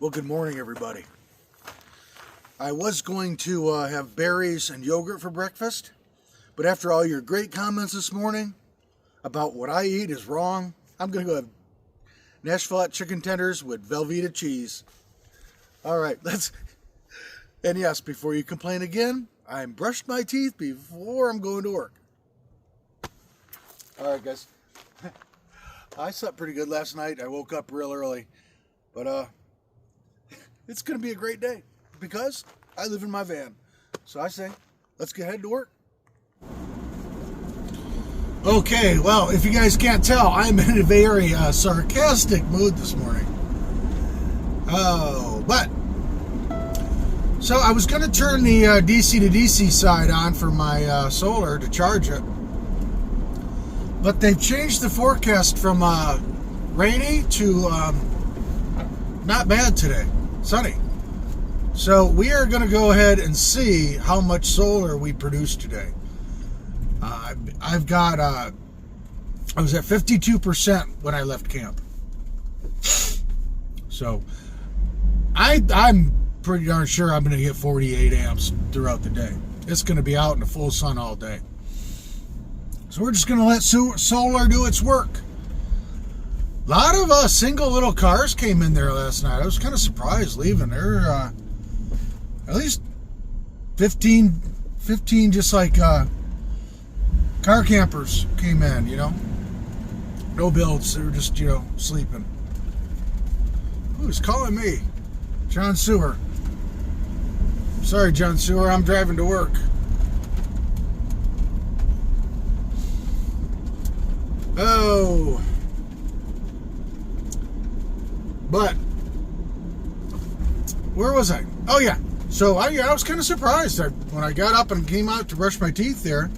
Well, good morning, everybody. I was going to have berries and yogurt for breakfast, but after all your great comments this morning about what I eat is wrong, I'm going to go have Nashville hot chicken tenders with Velveeta cheese. All right, and yes, before you complain again, I brushed my teeth before I'm going to work. All right, guys. I slept pretty good last night. I woke up real early, but it's going to be a great day because I live in my van. So I say, let's get head to work. Okay, well, if you guys can't tell, I'm in a very sarcastic mood this morning. So I was going to turn the DC to DC side on for my solar to charge it. But they've changed the forecast from rainy to not bad today. Sunny. So we are going to go ahead and see how much solar we produce today. I was at 52% when I left camp. So I'm pretty darn sure I'm going to get 48 amps throughout the day. It's going to be out in the full sun all day. So we're just going to let solar do its work. A lot of single little cars came in there last night. I was kind of surprised leaving there. At least 15 just like car campers came in, you know. No builds. They were just, sleeping. Who's calling me? John Sewer. Sorry, John Sewer. I'm driving to work. Oh. But where was I? Oh yeah. So I was kind of surprised when I got up and came out to brush my teeth there.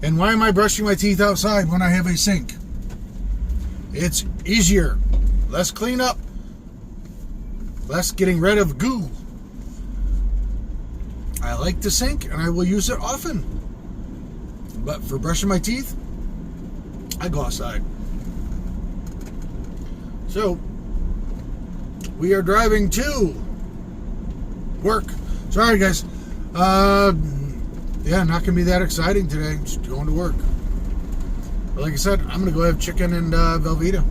And why am I brushing my teeth outside when I have a sink? It's easier, less cleanup, less getting rid of goo. I like the sink and I will use it often. But for brushing my teeth, I go outside. So we are driving to work. Sorry, guys. Yeah, not gonna be that exciting today. Just going to work. But like I said, I'm gonna go have chicken and Velveeta.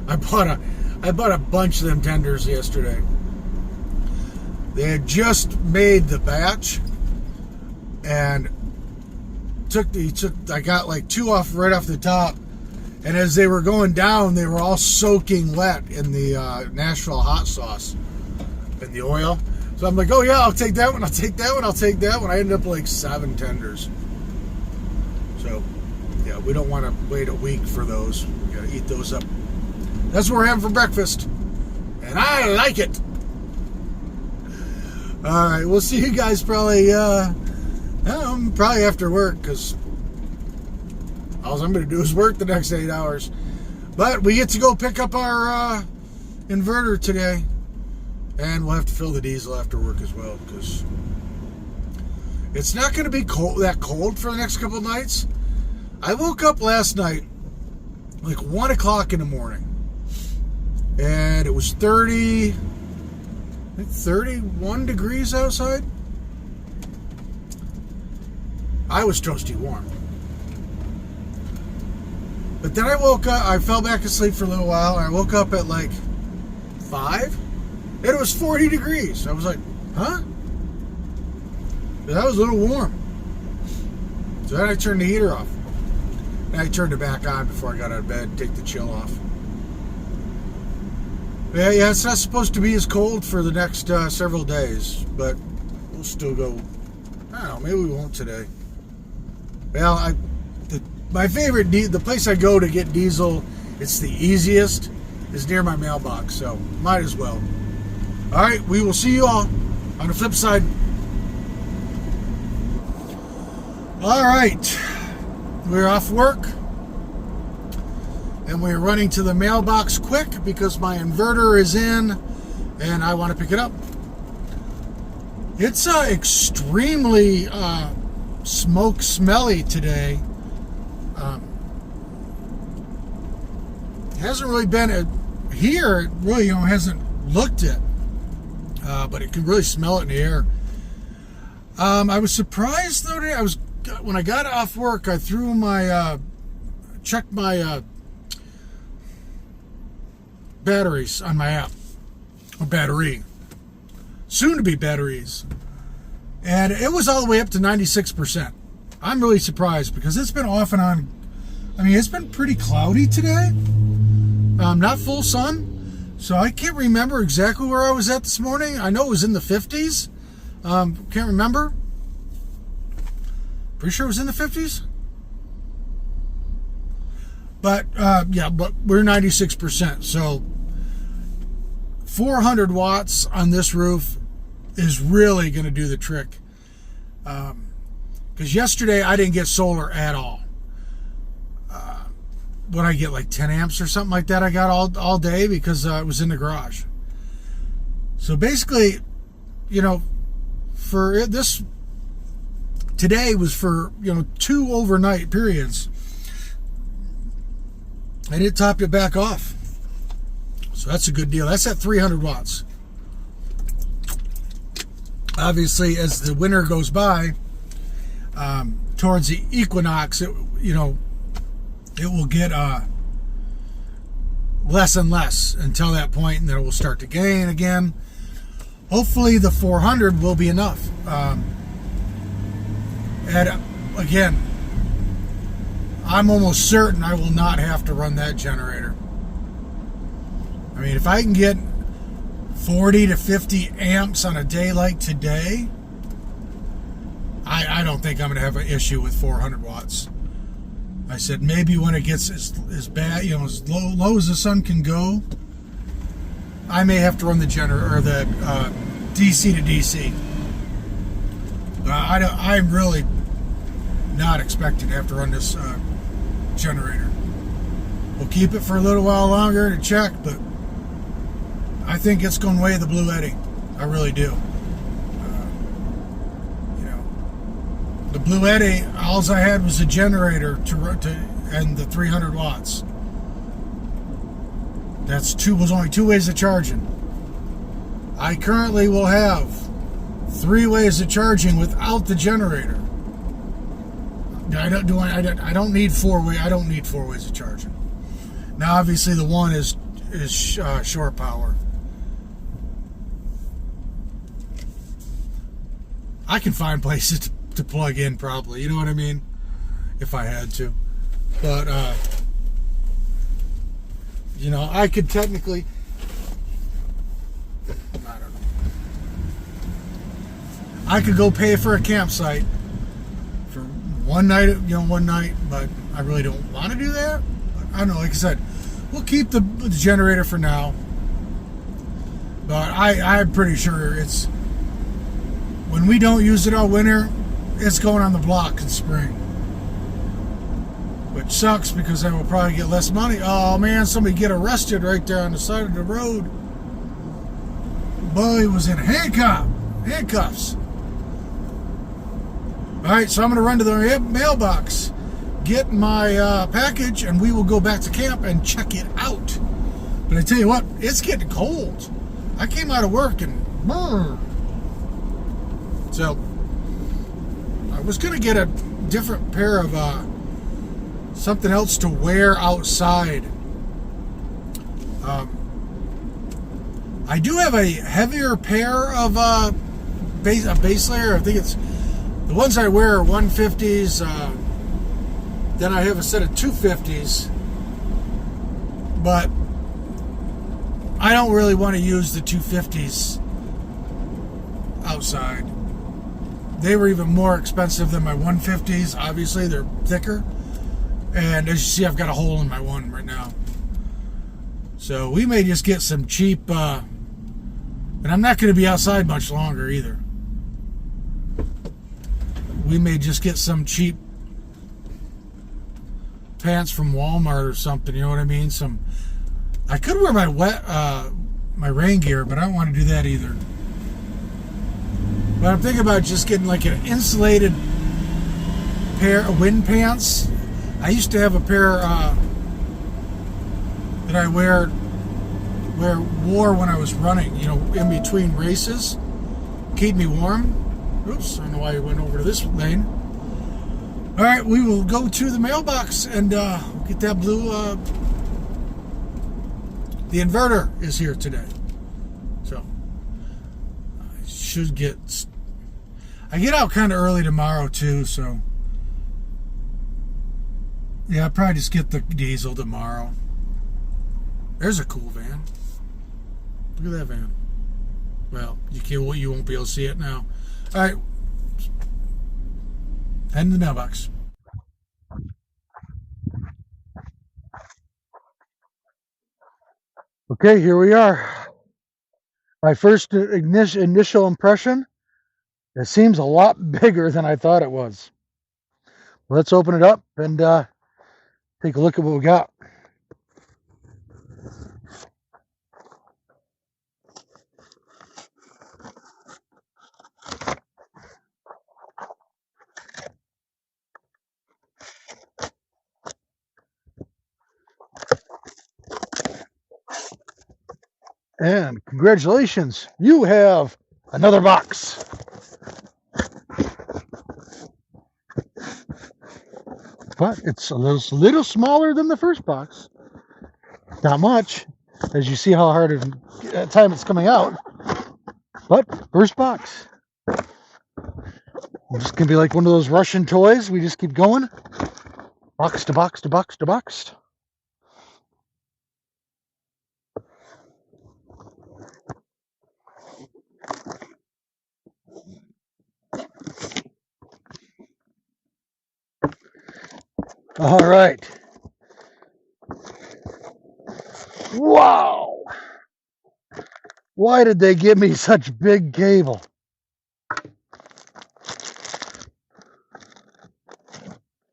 I bought a bunch of them tenders yesterday. They had just made the batch, and I got like two off right off the top. And as they were going down, they were all soaking wet in the Nashville hot sauce and the oil. So I'm like, oh yeah, I'll take that one, I'll take that one, I'll take that one. I ended up like 7 tenders. So, yeah, we don't want to wait a week for those. We got to eat those up. That's what we're having for breakfast. And I like it. All right, we'll see you guys probably after work, because all I'm going to do is work the next 8 hours. But we get to go pick up our inverter today. And we'll have to fill the diesel after work as well, because it's not going to be that cold for the next couple of nights. I woke up last night like 1 o'clock in the morning. And it was 31 degrees outside. I was toasty warm. But then I woke up, I fell back asleep for a little while, and I woke up at like 5, and it was 40 degrees. I was like, huh? That was a little warm. So then I turned the heater off. And I turned it back on before I got out of bed, take the chill off. Yeah, it's not supposed to be as cold for the next several days, but we'll still go. I don't know, maybe we won't today. Well, my favorite, the place I go to get diesel, it's the easiest, is near my mailbox, so might as well. All right, we will see you all on the flip side. All right, we're off work, and we're running to the mailbox quick because my inverter is in, and I want to pick it up. It's extremely smoke smelly today. It hasn't really been here it really hasn't looked it, but it can really smell it in the air. I was surprised though today. When I got off work, I threw my checked my batteries on my app, or battery, soon to be batteries, and it was all the way up to 96%. I'm really surprised because it's been off and on. I mean, it's been pretty cloudy today. Not full sun, so I can't remember exactly where I was at this morning. I know it was in the 50s. Can't remember. Pretty sure it was in the 50s. But yeah, but we're 96%. So 400 watts on this roof is really going to do the trick. Because yesterday I didn't get solar at all. What I get, like 10 amps or something like that, I got all day because it was in the garage. So basically, you know, for this, today was for, 2 overnight periods. And it topped it back off. So that's a good deal. That's at 300 watts. Obviously, as the winter goes by, towards the equinox, it will get less and less until that point, and then it will start to gain again. Hopefully the 400 will be enough. And again, I'm almost certain I will not have to run that generator. I mean, if I can get 40 to 50 amps on a day like today, I don't think I'm going to have an issue with 400 watts. I said maybe when it gets as bad, as low as the sun can go, I may have to run the generator or the DC to DC. I'm really not expecting to have to run this generator. We'll keep it for a little while longer to check, but I think it's going way the Blue Eddy. I really do. The Blue Eddy, all I had was a generator and the 300 watts. Was only 2 ways of charging. I currently will have 3 ways of charging without the generator. I don't need 4 ways. I don't need 4 ways of charging. Now, obviously, the one is shore power. I can find places to plug in, probably. You know what I mean? If I had to, but I could technically. I don't know. I could go pay for a campsite for one night, but I really don't want to do that. But I don't know. Like I said, we'll keep the generator for now. But I'm pretty sure it's when we don't use it all winter, it's going on the block in spring. Which sucks because I will probably get less money. Oh man, somebody get arrested right there on the side of the road. Boy was in handcuffs. Alright, so I'm going to run to the mailbox, get my package, and we will go back to camp and check it out. But I tell you what, it's getting cold. I came out of work and so I was going to get a different pair of something else to wear outside. I do have a heavier pair of base layer. I think it's the ones I wear are 150s. Then I have a set of 250s. But I don't really want to use the 250s outside. They were even more expensive than my 150s. Obviously, they're thicker. And as you see, I've got a hole in my one right now. So we may just get some cheap, and I'm not going to be outside much longer either. We may just get some cheap pants from Walmart or something, you know what I mean? I could wear my rain gear, but I don't want to do that either. But I'm thinking about just getting like an insulated pair of wind pants. I used to have a pair that I wear wore when I was running, in between races. Keep me warm. Oops, I don't know why I went over to this lane. All right, we will go to the mailbox and get that blue. The inverter is here today. So I should get... I get out kind of early tomorrow too, so... Yeah, I'll probably just get the diesel tomorrow. There's a cool van. Look at that van. Well, you won't be able to see it now. All right. Head in the mailbox. Okay, here we are. My first initial impression, it seems a lot bigger than I thought it was. Let's open it up and take a look at what we got. And congratulations, you have another box. But it's a little smaller than the first box. Not much, as you see how hard at time it's coming out. But first box. It's just gonna be like one of those Russian toys. We just keep going, box to box to box to box. All right. Wow. Why did they give me such big cable?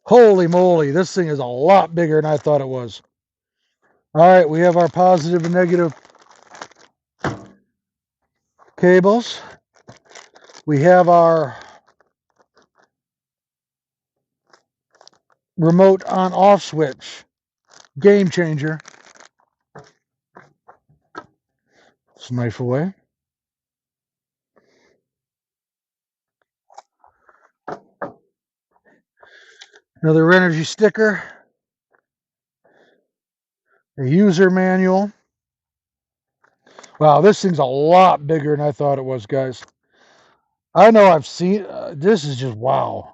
Holy moly, this thing is a lot bigger than I thought it was. All right, we have our positive and negative cables. We have our remote on-off switch. Game changer. Let's knife away. Another energy sticker. A user manual. Wow, this thing's a lot bigger than I thought it was, guys. I know I've seen... this is just wow.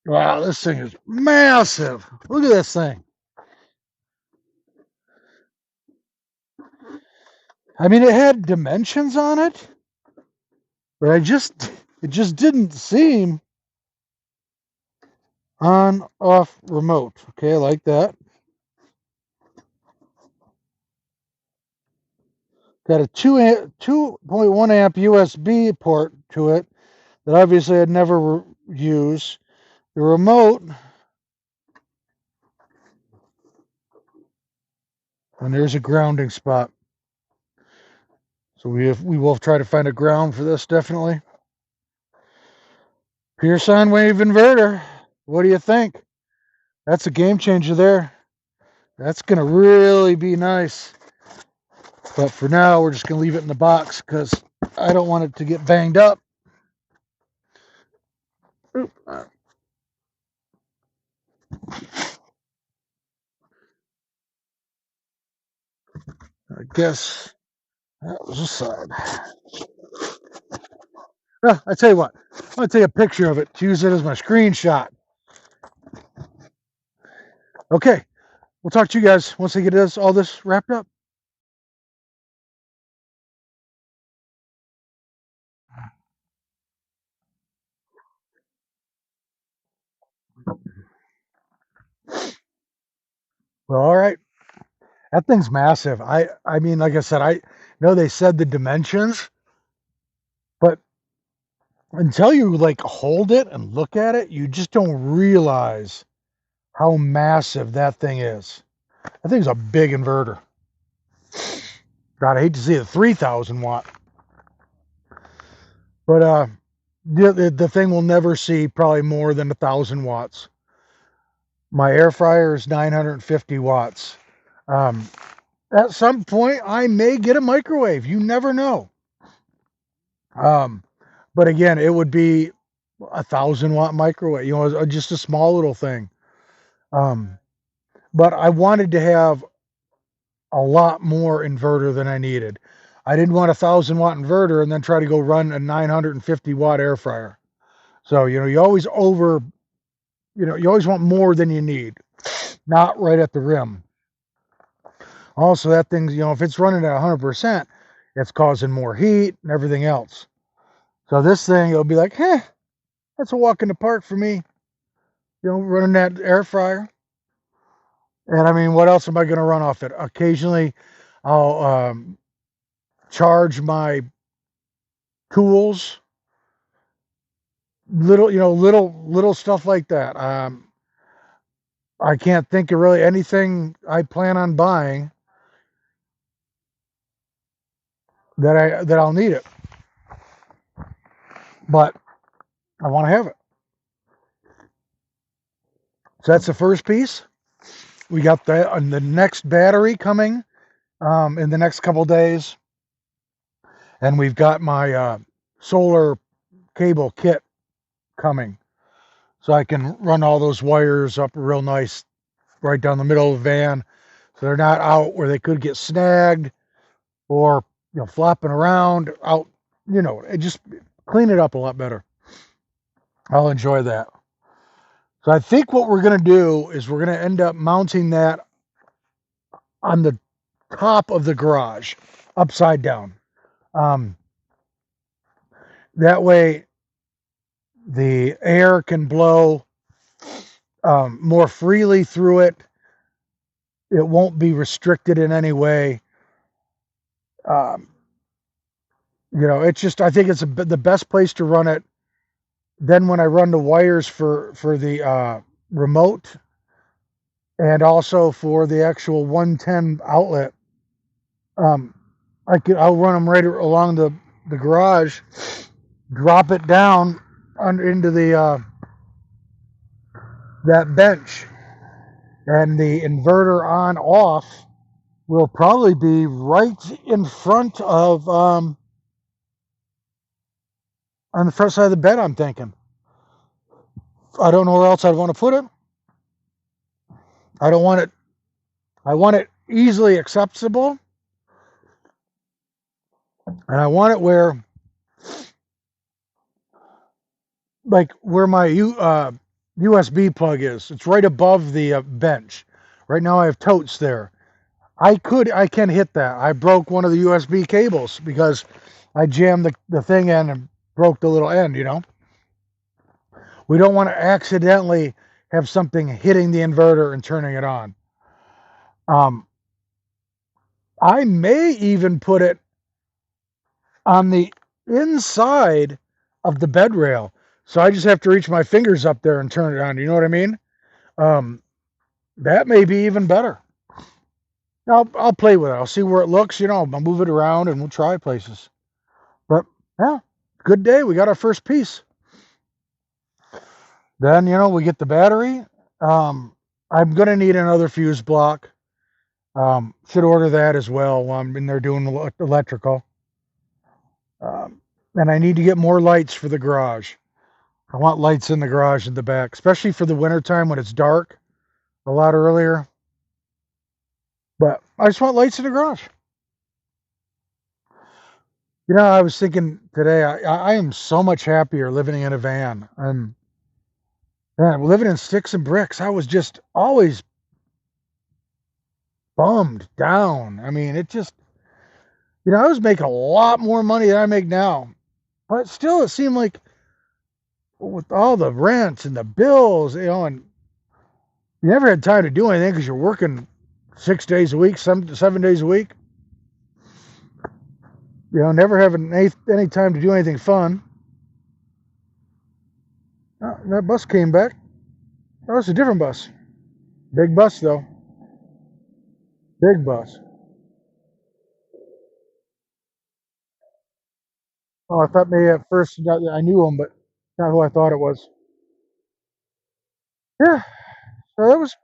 Wow, this thing is massive. Look at this thing. I mean, it had dimensions on it, but it just didn't seem on-off remote. Okay, like that. Got a 2.1 amp USB port to it that obviously I'd never use. The remote, and there's a grounding spot. So we will try to find a ground for this, definitely. Pure sine wave inverter. What do you think? That's a game changer there. That's going to really be nice. But for now, we're just going to leave it in the box because I don't want it to get banged up. I guess that was a side. I tell you what, I'm gonna take a picture of it to use it as my screenshot. Okay, we'll talk to you guys once I get all this wrapped up. Well, all right. That thing's massive. I mean, like I said, I know they said the dimensions, but until you like hold it and look at it, you just don't realize how massive that thing is. That thing's a big inverter. God, I hate to see a 3,000 watt, but the thing will never see probably more than 1,000 watts. My air fryer is 950 watts. Um, at some point, I may get a microwave. You never know. Um, but again, it would be 1,000 watt microwave. You know, just a small little thing. Um, but I wanted to have a lot more inverter than I needed. I didn't want a 1,000 watt inverter and then try to go run a 950 watt air fryer. So, you know, you always you always want more than you need, not right at the rim. Also, that thing's, you know, if it's running at 100%, it's causing more heat and everything else. So this thing, it'll be like, that's a walk in the park for me, you know, running that air fryer. And I mean, what else am I going to run off it? Occasionally, I'll charge my tools, little stuff like that. I can't think of really anything I plan on buying that I'll need it, but I want to have it. So that's the first piece. We got the next battery coming in the next couple days, and we've got my solar cable kit coming, so I can run all those wires up real nice right down the middle of the van, so they're not out where they could get snagged or, you know, flopping around out. You know, it just clean it up a lot better. I'll enjoy that. So I think what we're going to do is we're going to end up mounting that on the top of the garage, upside down. Um, that way, the air can blow more freely through it. It won't be restricted in any way. Um, you know, it's just, I think it's the best place to run it. Then when I run the wires for the remote and also for the actual 110 outlet, I'll run them right along the garage, drop it down into the that bench, and the inverter on off will probably be right in front of on the front side of the bed. I'm thinking. I don't know where else I'd want to put it. I don't want it. I want it easily accessible, and I want it where, like, where my USB plug is. It's right above the bench. Right now I have totes there. I can hit that. I broke one of the USB cables because I jammed the thing in and broke the little end, you know. We don't want to accidentally have something hitting the inverter and turning it on. I may even put it on the inside of the bed rail. So I just have to reach my fingers up there and turn it on. You know what I mean? That may be even better. I'll play with it. I'll see where it looks. You know, I'll move it around and we'll try places. But yeah, good day. We got our first piece. Then, you know, we get the battery. I'm going to need another fuse block. Should order that as well while I'm in there doing electrical. And I need to get more lights for the garage. I want lights in the garage in the back, especially for the wintertime when it's dark a lot earlier. But I just want lights in the garage. You know, I was thinking today, I am so much happier living in a van. And man, living in sticks and bricks, I was just always bummed down. I mean, it just, I was making a lot more money than I make now. But still, it seemed like with all the rents and the bills, and you never had time to do anything because you're working 6 days a week, 7 days a week. Never having any time to do anything fun. Oh, that bus came back. Oh, it's a different bus. Big bus, though. Big bus. Oh, I thought maybe at first I knew him, but not who I thought it was. Yeah, so that was.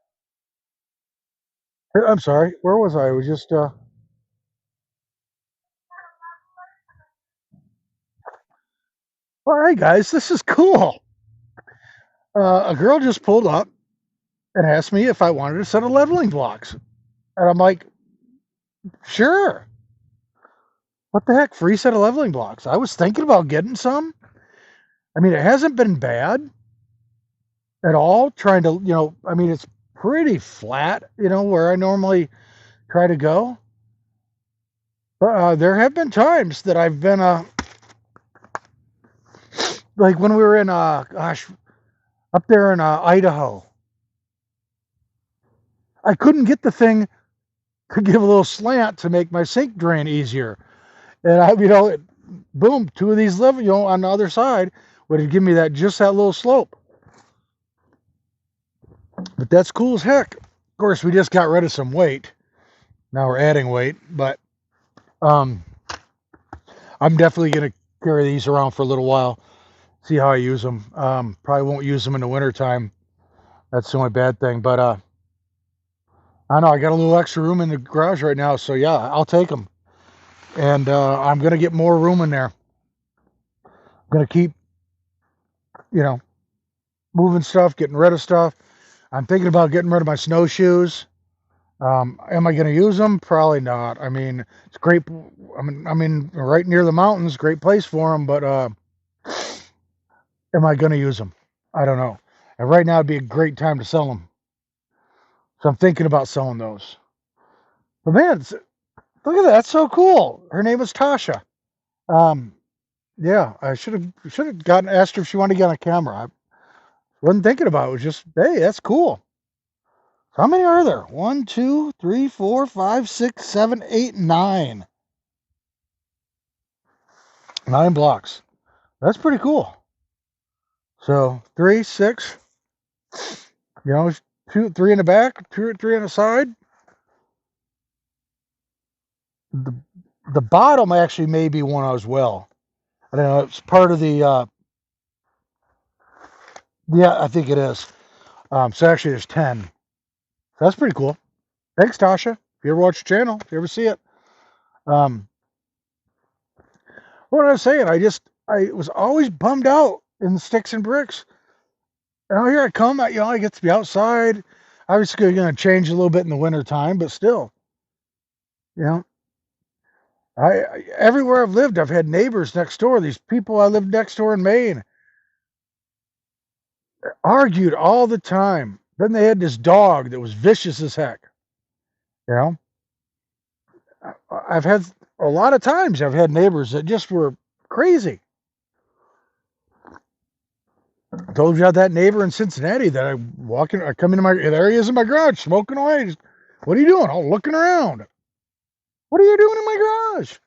I'm sorry. Where was I? It was just. All right, guys, this is cool. A girl just pulled up and asked me if I wanted a set of leveling blocks, and I'm like, sure. What the heck? Free set of leveling blocks. I was thinking about getting some. I mean, it hasn't been bad at all. Trying to, I mean, it's pretty flat, where I normally try to go. But there have been times that I've been, like when we were in, gosh, up there in Idaho. I couldn't get the thing to give a little slant to make my sink drain easier. And boom, two of these level, on the other side would give me just that little slope. But that's cool as heck. Of course, we just got rid of some weight. Now we're adding weight, but I'm definitely going to carry these around for a little while. See how I use them. Probably won't use them in the wintertime. That's the only bad thing. But I know I got a little extra room in the garage right now, so yeah, I'll take them. And I'm going to get more room in there. I'm going to keep, moving stuff, getting rid of stuff. I'm thinking about getting rid of my snowshoes. Am I going to use them? Probably not. I mean, it's great. I mean, right near the mountains, great place for them. But am I going to use them? I don't know. And right now would be a great time to sell them. So I'm thinking about selling those. But man, look at that. That's so cool. Her name was Tasha. Yeah, I should have asked her if she wanted to get on camera. I wasn't thinking about it. It was just, hey, that's cool. How many are there? 1, 2, 3, 4, 5, 6, 7, 8, 9. 9 blocks. That's pretty cool. So 3, 6. 2, 3 in the back, 2 or 3 on the side. The bottom actually may be one as well. I don't know. It's part of the. Yeah, I think it is. So actually, there's 10. So that's pretty cool. Thanks, Tasha. If you ever watch the channel, if you ever see it. What I was saying, I was always bummed out in the sticks and bricks. And here I come. I get to be outside. Obviously, going to change a little bit in the winter time, but still, everywhere I've lived, I've had neighbors next door. These people I lived next door in Maine argued all the time. Then they had this dog that was vicious as heck. I've had a lot of times I've had neighbors that just were crazy. I told you about that neighbor in Cincinnati that I come into there he is in my garage smoking away. What are you doing? Oh, looking around. What are you doing in my garage?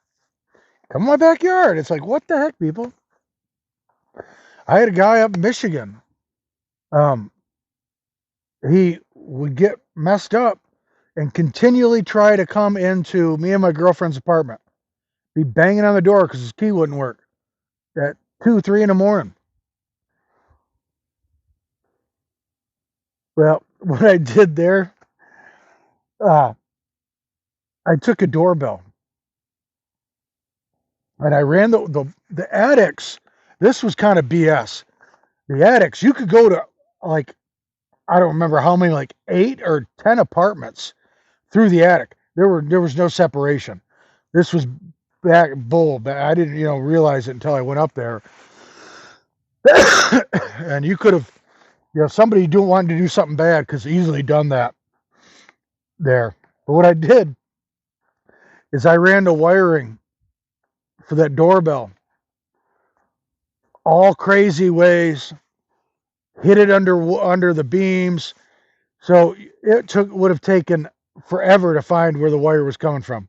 Come in my backyard. It's like, what the heck, people? I had a guy up in Michigan. He would get messed up and continually try to come into me and my girlfriend's apartment. Be banging on the door because his key wouldn't work at 2, 3 in the morning. Well, what I did there, I took a doorbell and I ran the attics. This was kind of BS. The attics, you could go to like, I don't remember how many, like 8 or 10 apartments through the attic. There was no separation. This was back bull. I didn't, realize it until I went up there. And you could have, somebody wanted to do something bad could have easily done that there. But what I did is I ran the wiring for that doorbell all crazy ways, hit it under the beams. So it would have taken forever to find where the wire was coming from.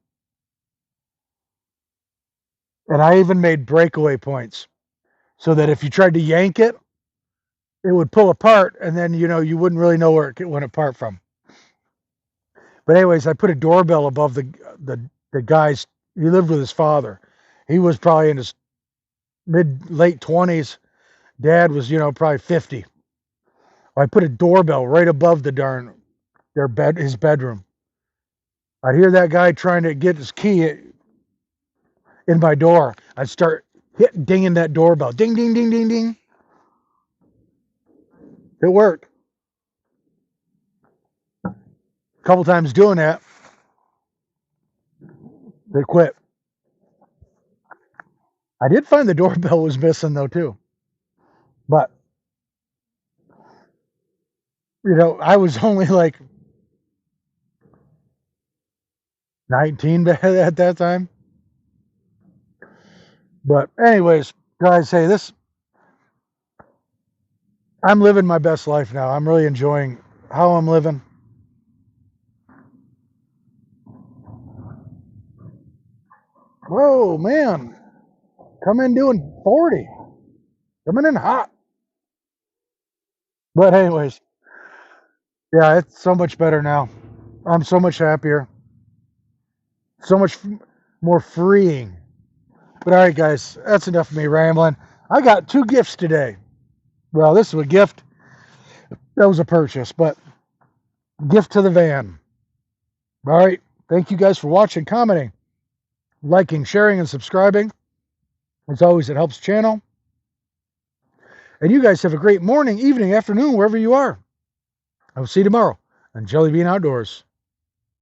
And I even made breakaway points so that if you tried to yank it, it would pull apart, and then you wouldn't really know where it went apart from. But anyways, I put a doorbell above the guy's. He lived with his father. He was probably in his late 20s. Dad was probably 50. I put a doorbell right above his bedroom. I'd hear that guy trying to get his key in my door. I'd start dinging that doorbell. Ding, ding, ding, ding, ding. It worked. A couple times doing that, they quit. I did find the doorbell was missing though too. But I was only like 19 at that time. But anyways, guys, hey, I'm living my best life now. I'm really enjoying how I'm living. Whoa, man. Come in doing 40. Coming in hot. But anyways, yeah, it's so much better now. I'm so much happier. So much more freeing. But all right, guys, that's enough of me rambling. I got 2 gifts today. Well, this was a gift. That was a purchase, but gift to the van. All right. Thank you guys for watching, commenting, liking, sharing, and subscribing. As always, it helps the channel. And you guys have a great morning, evening, afternoon, wherever you are. I will see you tomorrow on Jellybean Outdoors.